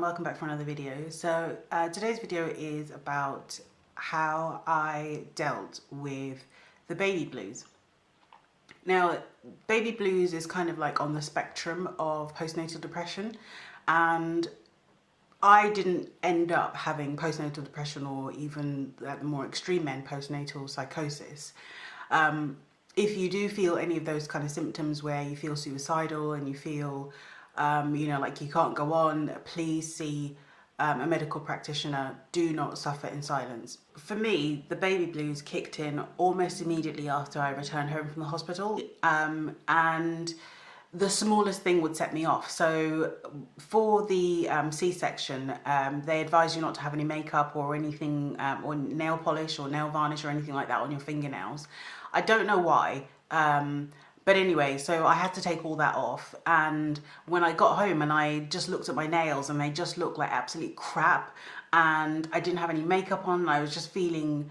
everyone, welcome back for another video. So today's video is about how I dealt with the baby blues. Now, baby blues is kind of like on the spectrum of postnatal depression, and I didn't end up having postnatal depression or even at the more extreme end postnatal psychosis. If you do feel any of those kind of symptoms where you feel suicidal and you feel like you can't go on, please see a medical practitioner. Do not suffer in silence. For me, the baby blues kicked in almost immediately after I returned home from the hospital, and the smallest thing would set me off. So for the C-section, they advise you not to have any makeup or anything, or nail polish or nail varnish or anything like that on your fingernails. I don't know why. But anyway, so I had to take all that off, and when I got home and I just looked at my nails and they just looked like absolute crap, and I didn't have any makeup on, I was just feeling,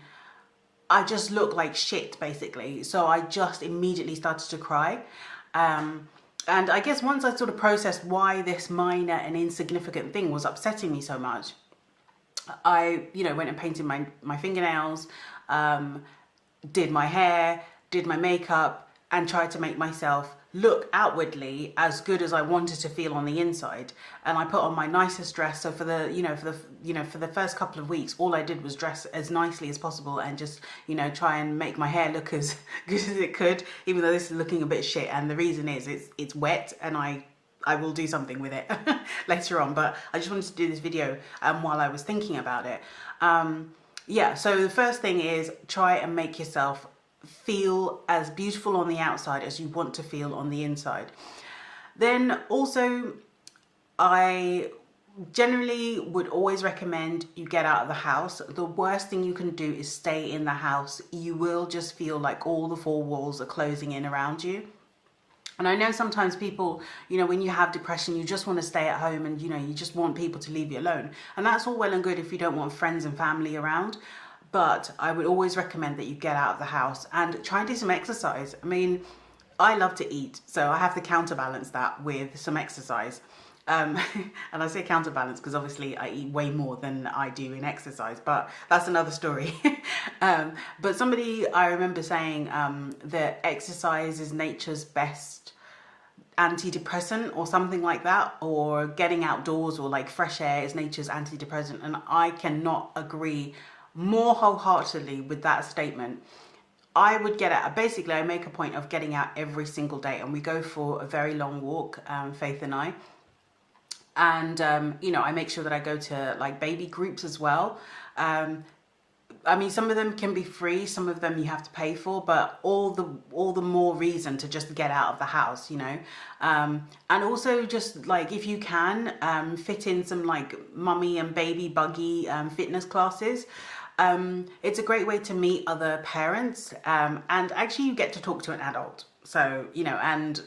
I just looked like shit basically. So I just immediately started to cry. And I guess once I sort of processed why this minor and insignificant thing was upsetting me so much, I, went and painted my fingernails, did my hair, did my makeup, and tried to make myself look outwardly as good as I wanted to feel on the inside. And I put on my nicest dress. So for the first couple of weeks, all I did was dress as nicely as possible and just, try and make my hair look as good as it could, even though this is looking a bit shit. And the reason is it's wet, and I will do something with it later on. But I just wanted to do this video while I was thinking about it. So the first thing is try and make yourself feel as beautiful on the outside as you want to feel on the inside. Then also, I generally would always recommend you get out of the house. The worst thing you can do is stay in the house. You will just feel like all the four walls are closing in around you. And I know sometimes people, when you have depression, you just want to stay at home and, you just want people to leave you alone. And that's all well and good if you don't want friends and family around. But I would always recommend that you get out of the house and try and do some exercise. I mean, I love to eat, so I have to counterbalance that with some exercise. And I say counterbalance because obviously I eat way more than I do in exercise, but that's another story. But somebody, I remember saying that exercise is nature's best antidepressant or something like that, or getting outdoors or like fresh air is nature's antidepressant. And I cannot agree more wholeheartedly with that statement. I would get out, basically I make a point of getting out every single day, and we go for a very long walk, Faith and I. And, I make sure that I go to like baby groups as well. I mean, some of them can be free, some of them you have to pay for, but all the more reason to just get out of the house, and also just like, if you can, fit in some like mummy and baby buggy fitness classes. It's a great way to meet other parents, and actually you get to talk to an adult. So, and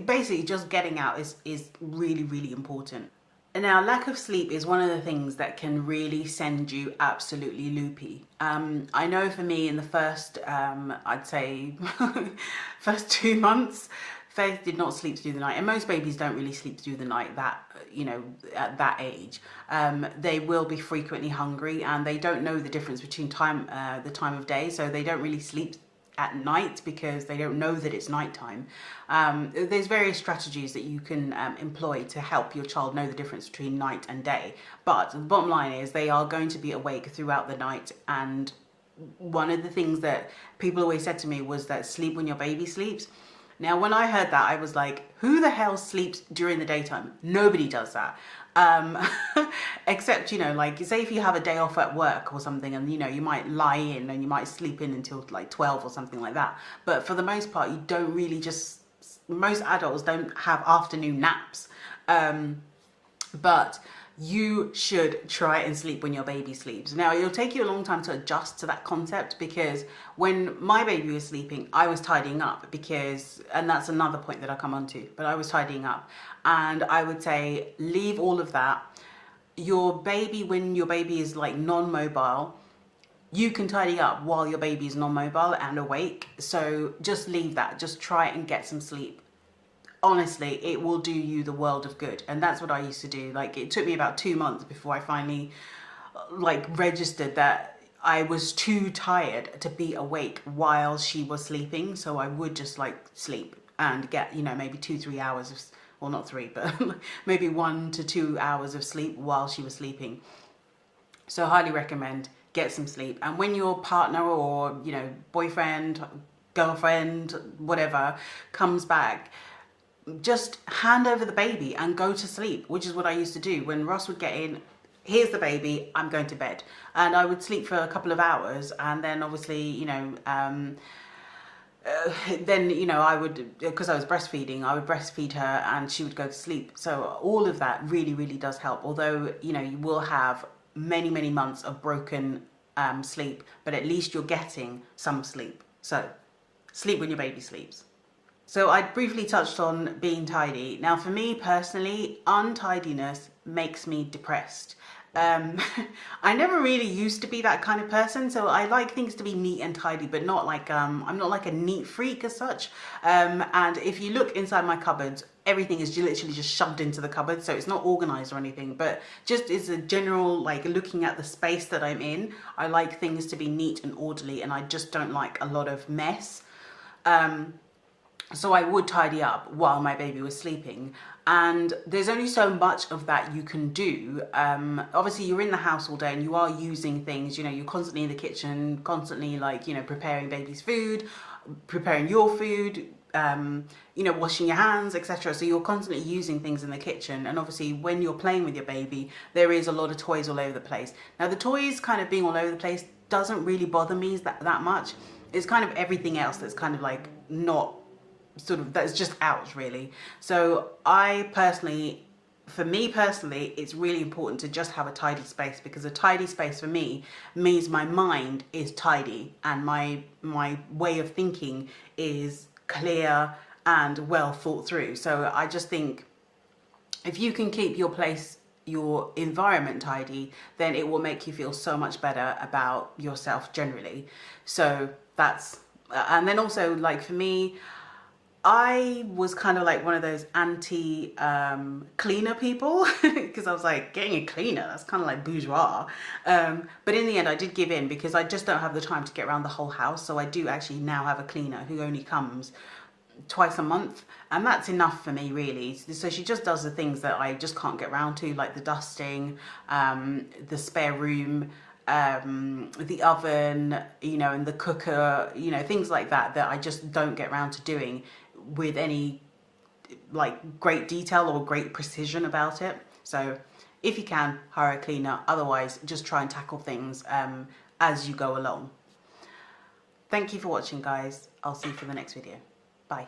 basically just getting out is really, really important. And now, lack of sleep is one of the things that can really send you absolutely loopy. I know for me in the first, I'd say, first 2 months, Faith did not sleep through the night, and most babies don't really sleep through the night at that age. They will be frequently hungry, and they don't know the difference between the time of day, so they don't really sleep at night because they don't know that it's nighttime. There's various strategies that you can employ to help your child know the difference between night and day, but the bottom line is they are going to be awake throughout the night. And one of the things that people always said to me was that sleep when your baby sleeps. Now, when I heard that, I was like, who the hell sleeps during the daytime? Nobody does that. Except, like, say if you have a day off at work or something, and, you might lie in and you might sleep in until like 12 or something like that. But for the most part, you don't really most adults don't have afternoon naps. But you should try and sleep when your baby sleeps. Now, it'll take you a long time to adjust to that concept, because when my baby was sleeping, I was tidying up and that's another point that I'll come on to, but I was tidying up. And I would say, leave all of that. When your baby is like non-mobile, you can tidy up while your baby is non-mobile and awake. So just leave that, just try and get some sleep. honestly, it will do you the world of good. And that's what I used to do. Like, it took me about 2 months before I finally like registered that I was too tired to be awake while she was sleeping. So I would just like sleep and get, you know, maybe 2-3 hours of, well, not 3, but maybe 1 to 2 hours of sleep while she was sleeping. So I highly recommend get some sleep. And when your partner or, you know, boyfriend, girlfriend, whatever, comes back, just hand over the baby and go to sleep, which is what I used to do. When Ross would get in, here's the baby, I'm going to bed. And I would sleep for a couple of hours, and then obviously, you know, then, you know, I would, because I was breastfeeding, I would breastfeed her and she would go to sleep. So all of that really, really does help. Although, you know, you will have many, many months of broken sleep, but at least you're getting some sleep. So sleep when your baby sleeps. So I briefly touched on being tidy. Now, for me personally, untidiness makes me depressed. I never really used to be that kind of person, so I like things to be neat and tidy, but not like, I'm not like a neat freak as such. And if you look inside my cupboards, everything is literally just shoved into the cupboard, so it's not organized or anything, but just as a general, like, looking at the space that I'm in, I like things to be neat and orderly, and I just don't like a lot of mess. So I would tidy up while my baby was sleeping, and there's only so much of that you can do. Obviously you're in the house all day and you are using things, you know, you're constantly in the kitchen, constantly, like, you know, preparing baby's food, preparing your food, you know, washing your hands, etc. So you're constantly using things in the kitchen, and obviously when you're playing with your baby, there is a lot of toys all over the place. Now, the toys kind of being all over the place doesn't really bother me that much. It's kind of everything else that's kind of like not sort of, that's just out really. So I personally, for me personally, it's really important to just have a tidy space, because a tidy space for me means my mind is tidy and my way of thinking is clear and well thought through. So I just think if you can keep your place, your environment tidy, then it will make you feel so much better about yourself generally. So that's, and then also, like, for me, I was kind of like one of those anti-cleaner people, because I was like, getting a cleaner, that's kind of like bourgeois. But in the end, I did give in, because I just don't have the time to get around the whole house. So I do actually now have a cleaner who only comes twice a month, and that's enough for me really. So she just does the things that I just can't get around to, like the dusting, the spare room, the oven, you know, and the cooker, you know, things like that that I just don't get around to doing with any like great detail or great precision about it. So if you can, hire a cleaner. Otherwise, just try and tackle things as you go along. Thank you for watching, guys. I'll see you for the next video. Bye.